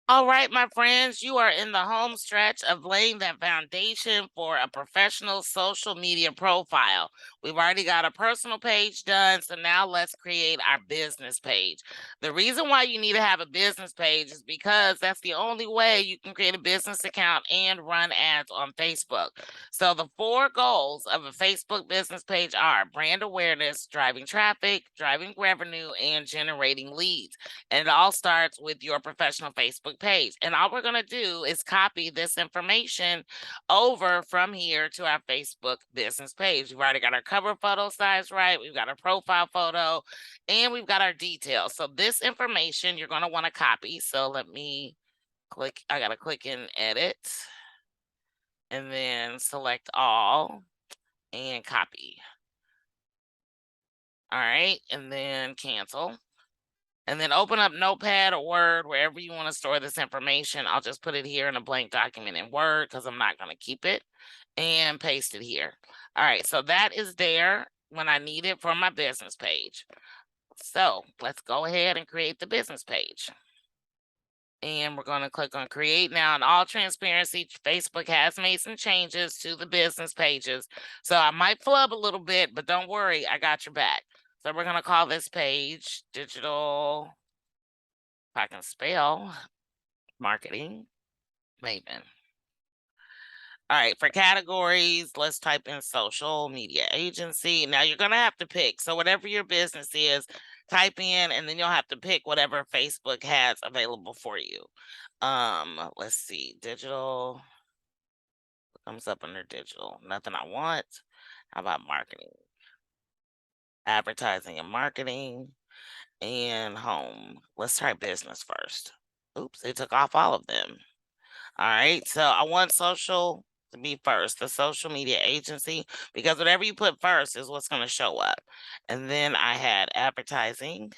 All right, my friends, you are in the home stretch of laying that foundation for a professional social media profile. We've already got a personal page done, so now let's create our business page. The reason why you need to have a business page is because that's the only way you can create a business account and run ads on Facebook. So, the four goals of a Facebook business page are brand awareness, driving traffic, driving revenue, and generating leads. And it all starts with your professional Facebook page. And all we're going to do is copy this information over from here to our Facebook business page. We've already got our cover photo size right, we've got our profile photo, and we've got our details. So this information you're going to want to copy. So let me click, I got to click in edit and then select all and copy. All right, and then cancel. And then open up Notepad or Word, wherever you want to store this information. I'll just put it here in a blank document in Word because I'm not going to keep it, and paste it here. All right, so that is there when I need it for my business page. So let's go ahead and create the business page. And we're going to click on create now. In all transparency, Facebook has made some changes to the business pages. So I might flub a little bit, but don't worry, I got your back. So we're going to call this page digital, if I can spell, marketing maven. All right, for categories, let's type in social media agency. Now you're going to have to pick. So whatever your business is, type in, and then you'll have to pick whatever Facebook has available for you. Let's see, digital comes up under digital. Nothing I want. How about marketing? Advertising and marketing and home. Let's try business first. Oops, it took off all of them. All right, so I want social to be first, the social media agency, because whatever you put first is what's going to show up. And then I had advertising,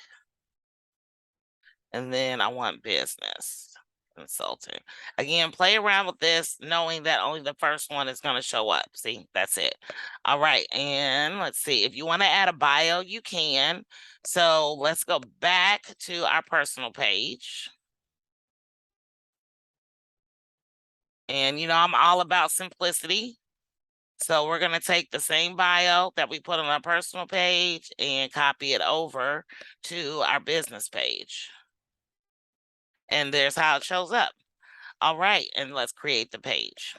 and then I want business consultant. Again, play around with this, knowing that only the first one is going to show up. See, that's it. All right, and let's see. If you want to add a bio, you can. So let's go back to our personal page. And, I'm all about simplicity. So we're going to take the same bio that we put on our personal page and copy it over to our business page. And there's how it shows up. All right, and let's create the page.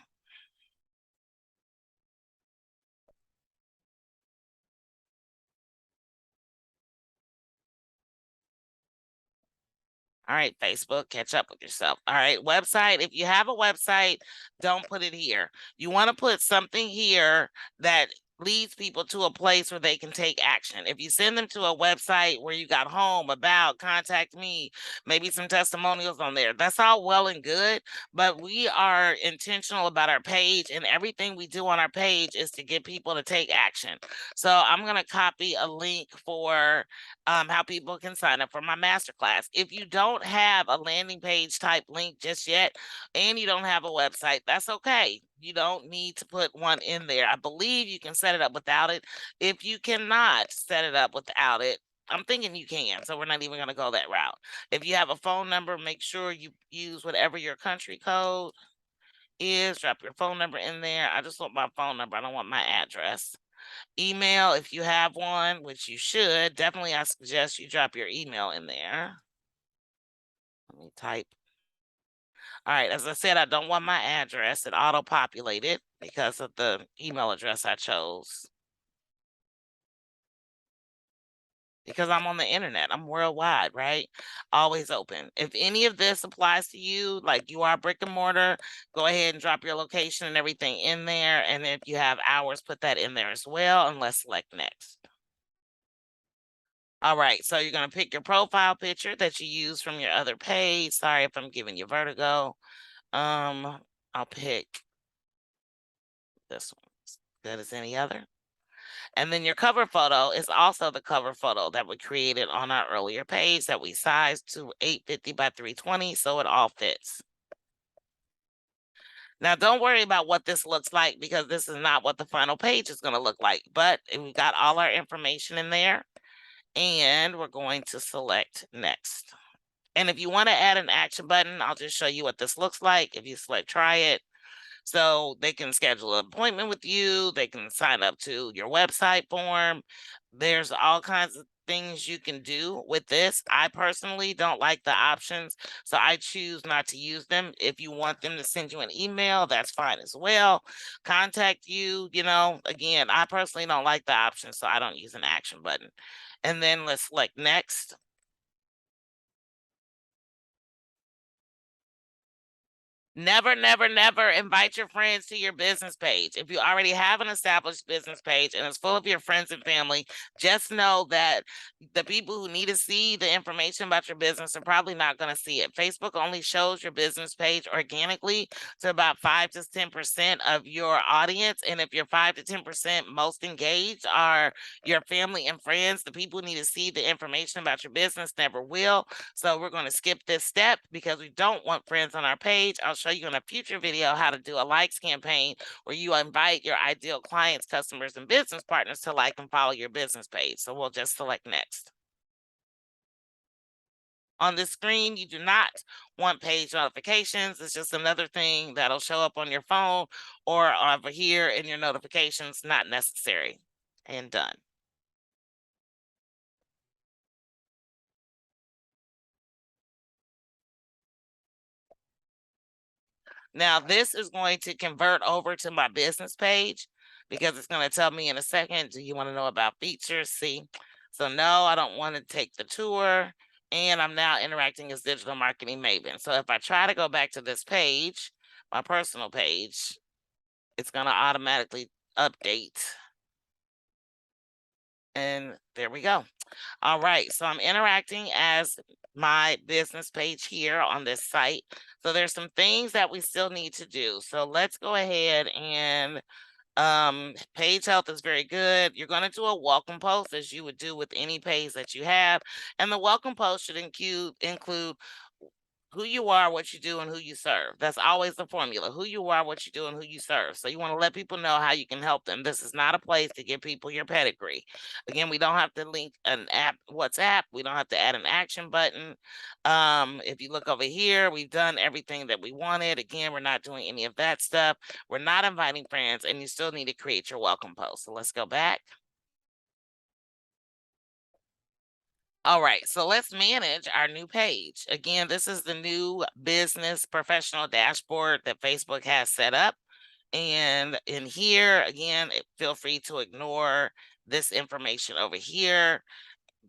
All right, Facebook, catch up with yourself. All right, website. If you have a website, don't put it here. You want to put something here that leads people to a place where they can take action. If you send them to a website where you got home, about, contact me, maybe some testimonials on there, that's all well and good, but we are intentional about our page, and everything we do on our page is to get people to take action. So I'm going to copy a link for how people can sign up for my masterclass. If you don't have a landing page type link just yet, and you don't have a website, that's okay. You don't need to put one in there. I believe you can set it up without it. If you cannot set it up without it, I'm thinking you can, so we're not even going to go that route. If you have a phone number, make sure you use whatever your country code is. Drop your phone number in there. I just want my phone number. I don't want my address. Email, if you have one, which you should, definitely I suggest you drop your email in there. Let me type. All right, as I said, I don't want my address. It auto-populated because of the email address I chose. Because I'm on the internet, I'm worldwide, right? Always open. If any of this applies to you, like you are brick and mortar, go ahead and drop your location and everything in there. And if you have hours, put that in there as well, and let's select next. All right, so you're going to pick your profile picture that you use from your other page. Sorry if I'm giving you vertigo. I'll pick this one. Good as any other. And then your cover photo is also the cover photo that we created on our earlier page that we sized to 850 by 320, so it all fits. Now, don't worry about what this looks like because this is not what the final page is going to look like, but we got all our information in there, and we're going to select next. And if you want to add an action button, I'll just show you what this looks like. If you select try it, so they can schedule an appointment with you. They can sign up to your website form. There's all kinds of things you can do with this. I personally don't like the options, so I choose not to use them. If you want them to send you an email, that's fine as well. Contact you, again, I personally don't like the option, so I don't use an action button. And then let's select next. Never, never, never invite your friends to your business page. If you already have an established business page and it's full of your friends and family, just know that the people who need to see the information about your business are probably not going to see it. Facebook only shows your business page organically to about 5 to 10% of your audience. And if your 5 to 10% most engaged are your family and friends, the people who need to see the information about your business never will. So we're going to skip this step because we don't want friends on our page. I'll show you in a future video how to do a likes campaign where you invite your ideal clients, customers, and business partners to like and follow your business page. So we'll just select next. On this screen, you do not want page notifications. It's just another thing that'll show up on your phone or over here in your notifications, not necessary. And done. Now, this is going to convert over to my business page because it's going to tell me in a second, do you want to know about features? See, so no, I don't want to take the tour. And I'm now interacting as digital marketing maven. So if I try to go back to this page, my personal page, it's going to automatically update. And there we go. All right, so I'm interacting as my business page here on this site. So there's some things that we still need to do. So let's go ahead and page health is very good. You're going to do a welcome post as you would do with any page that you have. And the welcome post should include who you are, what you do, and who you serve. That's always the formula. Who you are, what you do, and who you serve. So you want to let people know how you can help them. This is not a place to give people your pedigree. Again, we don't have to link an app, WhatsApp. We don't have to add an action button. If you look over here, we've done everything that we wanted. Again, we're not doing any of that stuff. We're not inviting friends, and you still need to create your welcome post. So let's go back. All right, so let's manage our new page. Again, this is the new business professional dashboard that Facebook has set up. And in here, again, feel free to ignore this information over here.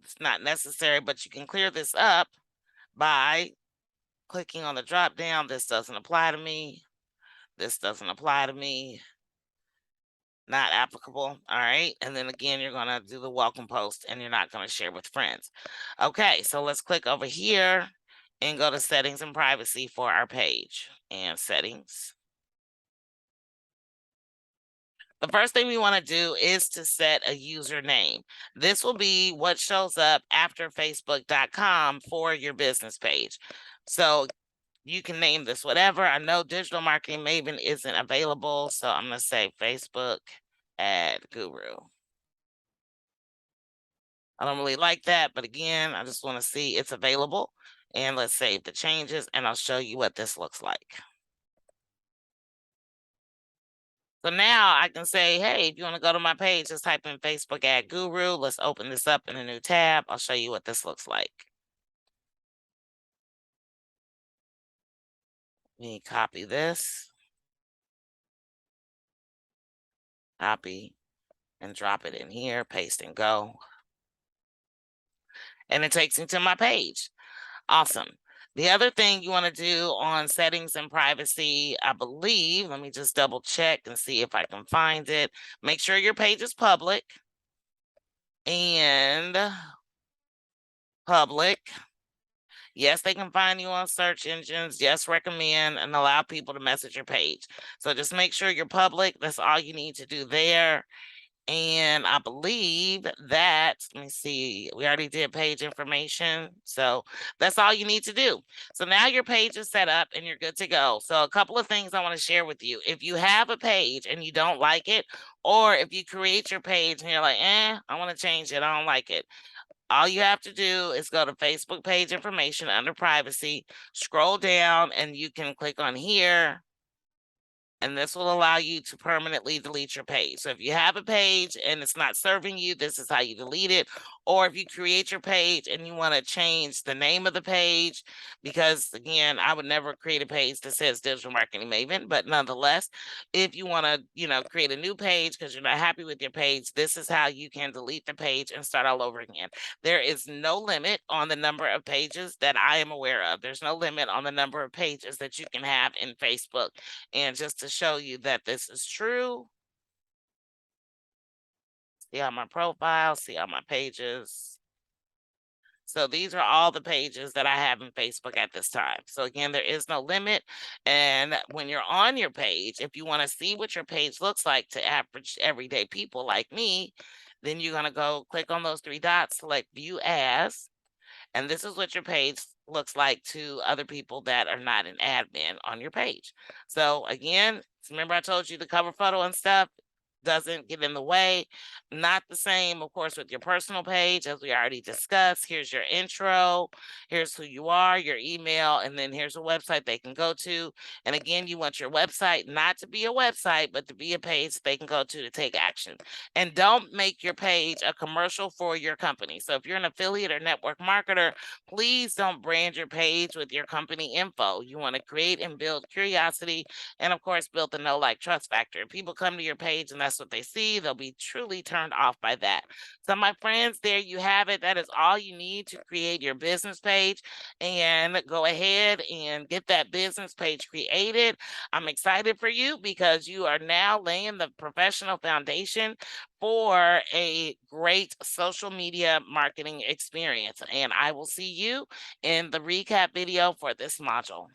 It's not necessary, but you can clear this up by clicking on the drop down. This doesn't apply to me. This doesn't apply to me. Not applicable. All right. And then again, you're going to do the welcome post and you're not going to share with friends. Okay. So let's click over here and go to settings and privacy for our page and settings. The first thing we want to do is to set a username. This will be what shows up after facebook.com for your business page. So you can name this whatever. I know Digital Marketing Maven isn't available, so I'm going to say Facebook Ad Guru. I don't really like that, but again, I just want to see it's available. And let's save the changes, and I'll show you what this looks like. So now I can say, hey, if you want to go to my page, just type in Facebook Ad Guru. Let's open this up in a new tab. I'll show you what this looks like. Let me copy this. Copy and drop it in here, paste and go. And it takes me to my page. Awesome. The other thing you want to do on settings and privacy, I believe, let me just double check and see if I can find it. Make sure your page is public and public. Yes, they can find you on search engines. Yes, recommend and allow people to message your page. So just make sure you're public. That's all you need to do there. And I believe that, let me see, we already did page information. So that's all you need to do. So now your page is set up and you're good to go. So a couple of things I want to share with you. If you have a page and you don't like it, or if you create your page and you're like, I want to change it, I don't like it. All you have to do is go to Facebook page information under privacy, scroll down, and you can click on here, and this will allow you to permanently delete your page. So if you have a page and it's not serving you, this is how you delete it. Or if you create your page and you want to change the name of the page, because again, I would never create a page that says Digital Marketing Maven, but nonetheless, if you want to, create a new page because you're not happy with your page, this is how you can delete the page and start all over again. There is no limit on the number of pages that I am aware of. There's no limit on the number of pages that you can have in Facebook. And just to show you that this is true, see all my profiles, see all my pages. So these are all the pages that I have in Facebook at this time. So again, there is no limit. And when you're on your page, if you want to see what your page looks like to average everyday people like me, then you're going to go click on those three dots, select view as, and this is what your page looks like to other people that are not an admin on your page. So again, remember I told you the cover photo and stuff doesn't get in the way. Not the same, of course, with your personal page, as we already discussed. Here's your intro, here's who you are, your email, and then here's a website they can go to. And again, you want your website not to be a website, but to be a page they can go to take action. And don't make your page a commercial for your company. So if you're an affiliate or network marketer, please don't brand your page with your company info. You want to create and build curiosity, and of course, build the know, like, trust factor. If people come to your page and that's what they see, they'll be truly turned off by that. So my friends, there you have it. That is all you need to create your business page, and go ahead and get that business page created. I'm excited for you because you are now laying the professional foundation for a great social media marketing experience. And I will see you in the recap video for this module.